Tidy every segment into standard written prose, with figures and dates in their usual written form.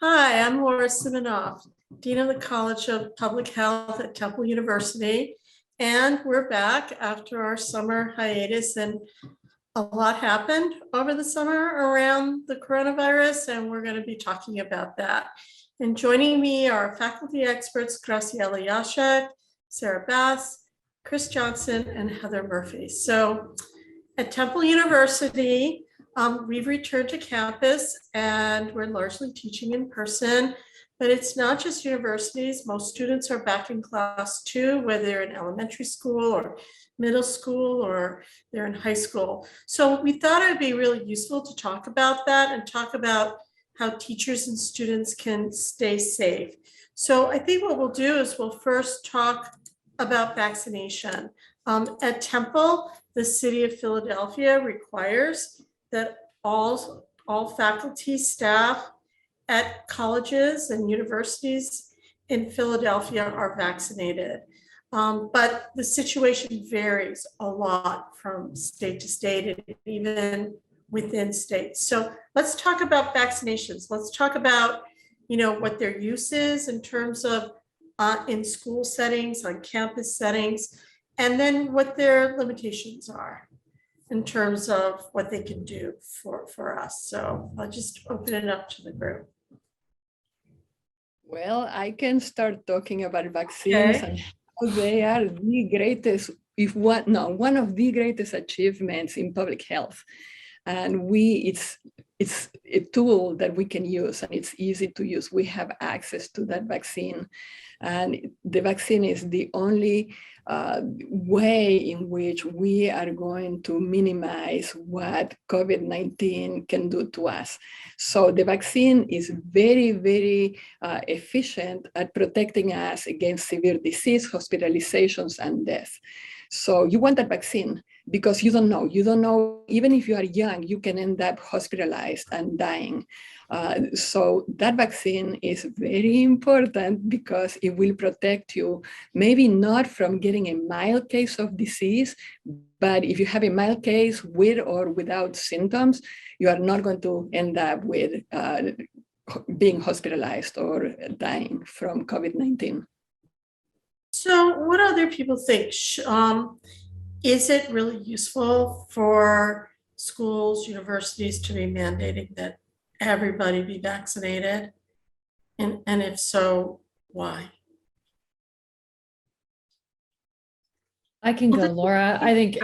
Hi, I'm Laura Siminoff, Dean of the College of Public Health at Temple University. And we're back after our summer hiatus, and a lot happened over the summer around the coronavirus, and we're going to be talking about that. And joining me are faculty experts Graciela, Jaschek, Sarah Bass, Krys Johnson, and Heather Murphy. So at Temple University, we've returned to campus and we're largely teaching in person, but it's not just universities. Most students are back in class too, whether they're in elementary school or middle school or they're in high school. So we thought it would be really useful to talk about that and talk about how teachers and students can stay safe. So I think what we'll do is we'll first talk about vaccination. At Temple, the city of Philadelphia requires that all faculty, staff at colleges and universities in Philadelphia are vaccinated. But the situation varies a lot from state to state and even within states. So let's talk about vaccinations. Let's talk about, what their use is in terms of in school settings, on campus settings, and then what their limitations are in terms of what they can do for us. So I'll just open it up to the group. Well, I can start talking about vaccines and how they are the greatest, one of the greatest achievements in public health. And it's a tool that we can use and it's easy to use. We have access to that vaccine. And the vaccine is the only way in which we are going to minimize what COVID-19 can do to us. So the vaccine is very, very efficient at protecting us against severe disease, hospitalizations, and death. So you want that vaccine because you don't know, even if you are young, you can end up hospitalized and dying. So that vaccine is very important because it will protect you, maybe not from getting a mild case of disease, but if you have a mild case with or without symptoms, you are not going to end up with being hospitalized or dying from COVID-19. So what other people think? Is it really useful for schools, universities to be mandating that everybody be vaccinated? And if so, why? I can go, Laura. I think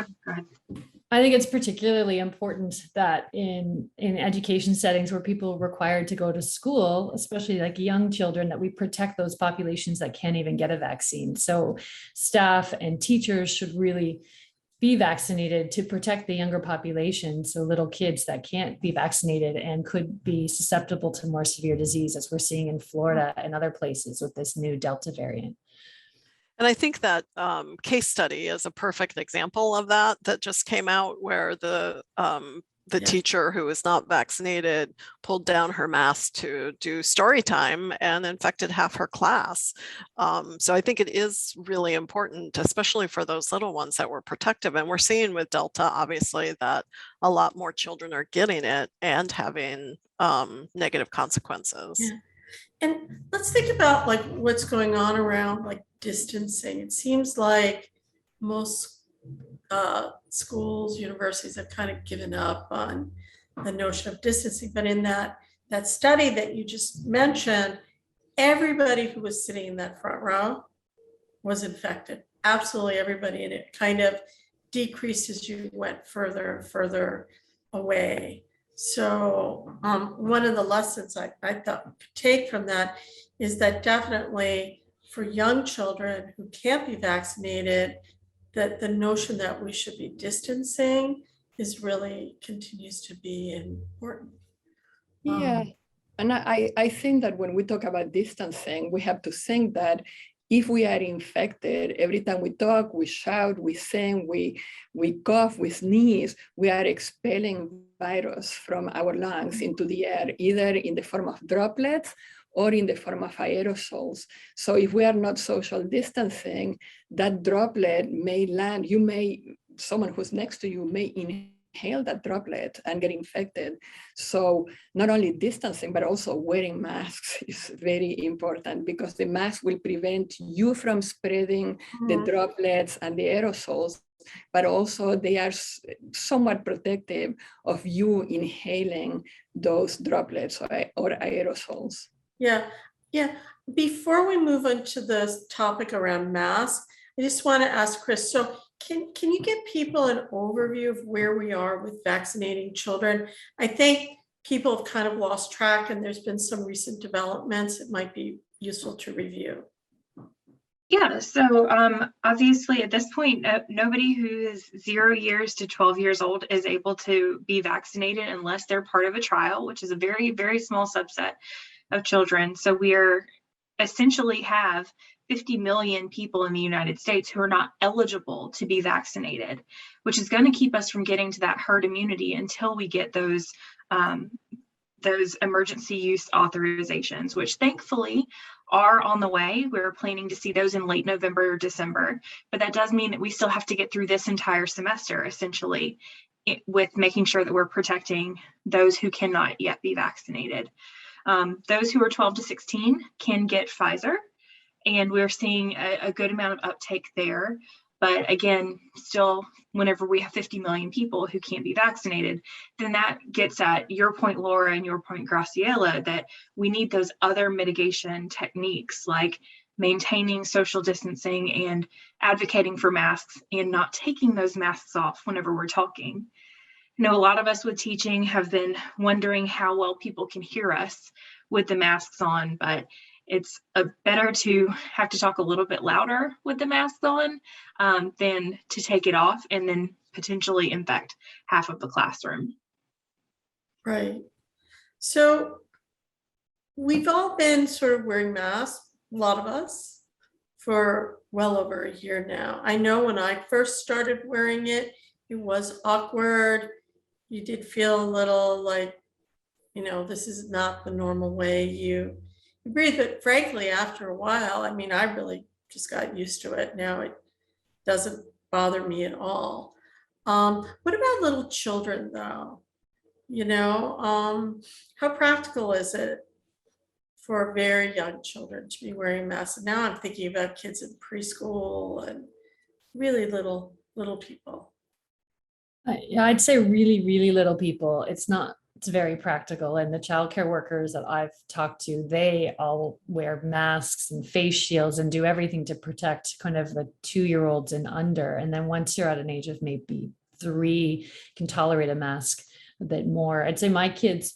it's particularly important that in education settings where people are required to go to school, especially like young children, that we protect those populations that can't even get a vaccine. So staff and teachers should really be vaccinated to protect the younger population. So little kids that can't be vaccinated and could be susceptible to more severe disease, as we're seeing in Florida and other places with this new Delta variant. And I think that case study is a perfect example of that just came out, where the teacher who was not vaccinated pulled down her mask to do story time and infected half her class. So I think it is really important, especially for those little ones, that we're protective. And we're seeing with Delta, obviously, that a lot more children are getting it and having negative consequences. Yeah. And let's think about like what's going on around like distancing. It seems like most schools, universities have kind of given up on the notion of distancing. But in that study that you just mentioned, everybody who was sitting in that front row was infected. Absolutely everybody. And it kind of decreased as you went further and further away. So one of the lessons I thought we could take from that is that definitely for young children who can't be vaccinated, that the notion that we should be distancing continues to be important. Yeah, and I think that when we talk about distancing, we have to think that if we are infected, every time we talk, we shout, we sing, we cough, we sneeze, we are expelling virus from our lungs into the air, either in the form of droplets or in the form of aerosols. So if we are not social distancing, that droplet may land, someone who's next to you may inhale that droplet and get infected. So not only distancing, but also wearing masks is very important, because the mask will prevent you from spreading the droplets and the aerosols, but also they are somewhat protective of you inhaling those droplets or aerosols. Yeah, yeah. Before we move on to the topic around masks, I just want to ask Krys, so can you give people an overview of where we are with vaccinating children? I think people have kind of lost track, and there's been some recent developments. It might be useful to review. Yeah, so obviously at this point, nobody who is 0 years to 12 years old is able to be vaccinated unless they're part of a trial, which is a very, very small subset of children. So we are essentially have 50 million people in the United States who are not eligible to be vaccinated, which is going to keep us from getting to that herd immunity until we get those emergency use authorizations, which thankfully are on the way. We're planning to see those in late November or December, but that does mean that we still have to get through this entire semester, essentially, with making sure that we're protecting those who cannot yet be vaccinated. Those who are 12 to 16 can get Pfizer, and we're seeing a good amount of uptake there. But again, still, whenever we have 50 million people who can't be vaccinated, then that gets at your point, Laura, and your point, Graciela, that we need those other mitigation techniques like maintaining social distancing and advocating for masks and not taking those masks off whenever we're talking. I know a lot of us with teaching have been wondering how well people can hear us with the masks on, but it's better to have to talk a little bit louder with the mask on than to take it off and then potentially infect half of the classroom. Right. So we've all been sort of wearing masks, a lot of us, for well over a year now. I know when I first started wearing it, it was awkward. You did feel a little like, this is not the normal way you breathe. But frankly, after a while, I mean, I really just got used to it. Now it doesn't bother me at all. What about little children, though? How practical is it for very young children to be wearing masks? And now I'm thinking about kids in preschool and really little people. Yeah, I'd say really, really little people. It's very practical. And the childcare workers that I've talked to, they all wear masks and face shields and do everything to protect kind of the 2-year-olds and under. And then once you're at an age of maybe 3, you can tolerate a mask a bit more. I'd say my kids,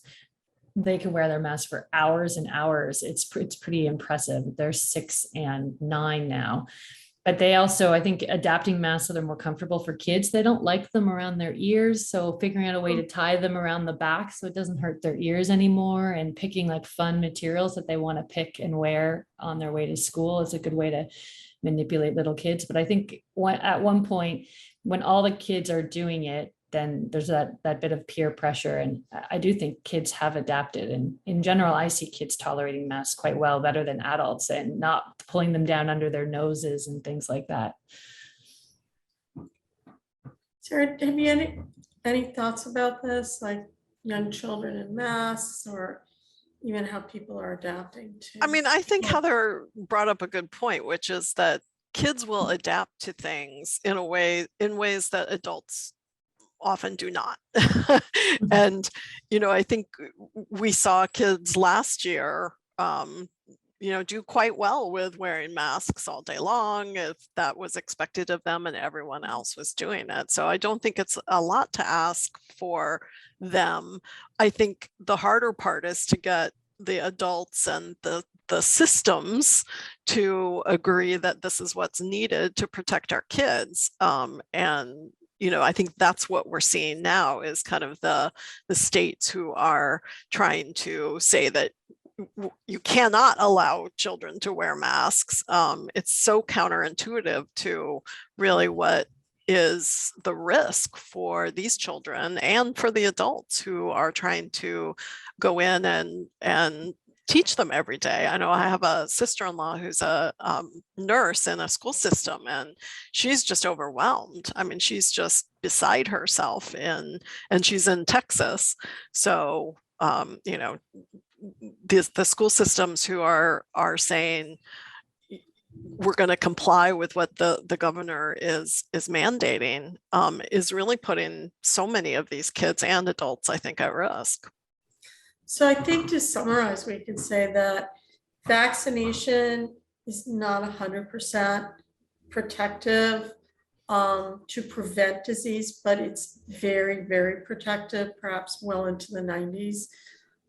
they can wear their mask for hours and hours. It's pretty impressive. They're 6 and 9 now. But they also, I think, adapting masks so they're more comfortable for kids. They don't like them around their ears. So figuring out a way to tie them around the back so it doesn't hurt their ears anymore, and picking like fun materials that they want to pick and wear on their way to school is a good way to manipulate little kids. But I think at one point when all the kids are doing it, then there's that bit of peer pressure. And I do think kids have adapted. And in general, I see kids tolerating masks quite well, better than adults, and not pulling them down under their noses and things like that. Sarah, have you any thoughts about this, like young children in masks, or even how people are adapting to? I mean, I think Heather brought up a good point, which is that kids will adapt to things in ways that adults often do not. And, I think we saw kids last year, do quite well with wearing masks all day long, if that was expected of them and everyone else was doing it. So I don't think it's a lot to ask for them. I think the harder part is to get the adults and the systems to agree that this is what's needed to protect our kids. And I think that's what we're seeing now is kind of the states who are trying to say that you cannot allow children to wear masks. It's so counterintuitive to really what is the risk for these children and for the adults who are trying to go in and teach them every day. I know I have a sister-in-law who's a nurse in a school system, and she's just overwhelmed. I mean, she's just beside herself and she's in Texas. So, you know, the school systems who are saying, we're going to comply with what the governor is mandating, is really putting so many of these kids and adults, I think, at risk. So I think to summarize, we can say that vaccination is not 100% protective to prevent disease, but it's very, very protective, perhaps well into the 90s,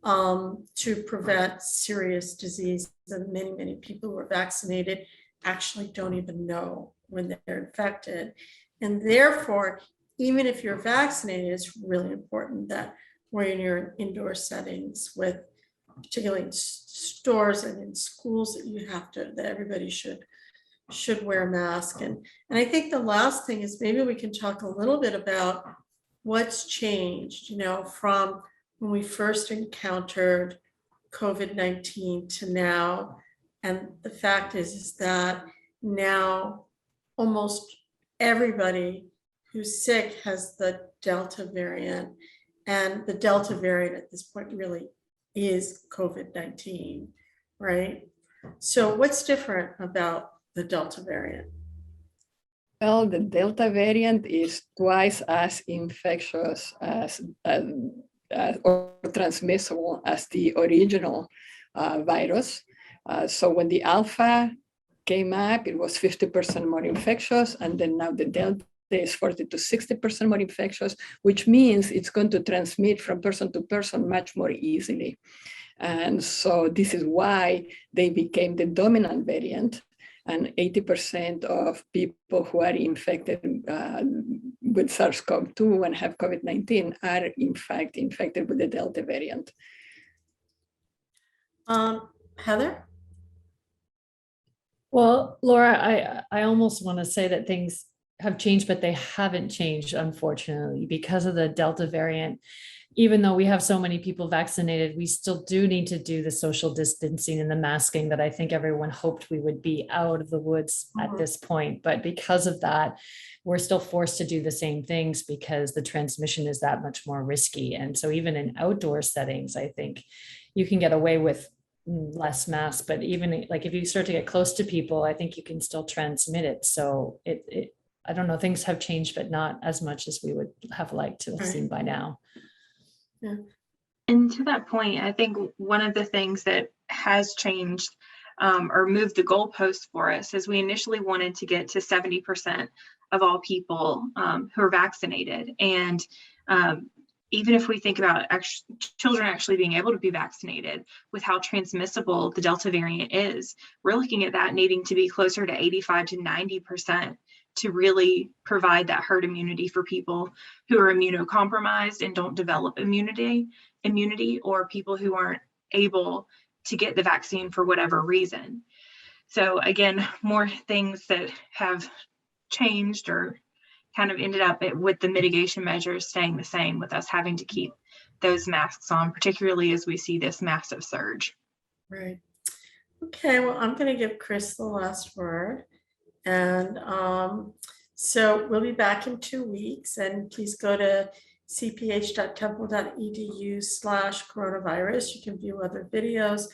to prevent serious disease. And many, many people who are vaccinated actually don't even know when they're infected. And therefore, even if you're vaccinated, it's really important that when you're in indoor settings, with particularly in stores and in schools, that everybody should wear a mask. And I think the last thing is maybe we can talk a little bit about what's changed, you know, from when we first encountered COVID-19 to now. And the fact is that now almost everybody who's sick has the Delta variant. And the Delta variant at this point really is COVID-19, right? So what's different about the Delta variant? Well, the Delta variant is twice as infectious as or transmissible as the original virus. So when the Alpha came up, it was 50% more infectious, and then now the Delta is 40 to 60% more infectious, which means it's going to transmit from person to person much more easily. And so this is why they became the dominant variant. And 80% of people who are infected with SARS-CoV-2 and have COVID-19 are in fact infected with the Delta variant. Heather? Well, Laura, I almost want to say that things have changed, but they haven't changed, unfortunately, because of the Delta variant. Even though we have so many people vaccinated, we still do need to do the social distancing and the masking that I think everyone hoped we would be out of the woods at this point. But because of that, we're still forced to do the same things because the transmission is that much more risky. And so even in outdoor settings, I think you can get away with less masks, but even like if you start to get close to people, I think you can still transmit it. So I don't know, things have changed, but not as much as we would have liked to have seen by now. Yeah. And to that point, I think one of the things that has changed or moved the goalpost for us is we initially wanted to get to 70% of all people who are vaccinated. And even if we think about children actually being able to be vaccinated, with how transmissible the Delta variant is, we're looking at that needing to be closer to 85 to 90% to really provide that herd immunity for people who are immunocompromised and don't develop immunity, or people who aren't able to get the vaccine for whatever reason. So again, more things that have changed or kind of ended up with the mitigation measures staying the same, with us having to keep those masks on, particularly as we see this massive surge. Right. Okay, well, I'm going to give Krys the last word. And so we'll be back in 2 weeks, and please go to cph.temple.edu/coronavirus. You can view other videos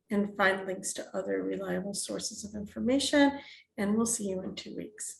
and find links to other reliable sources of information, and we'll see you in 2 weeks.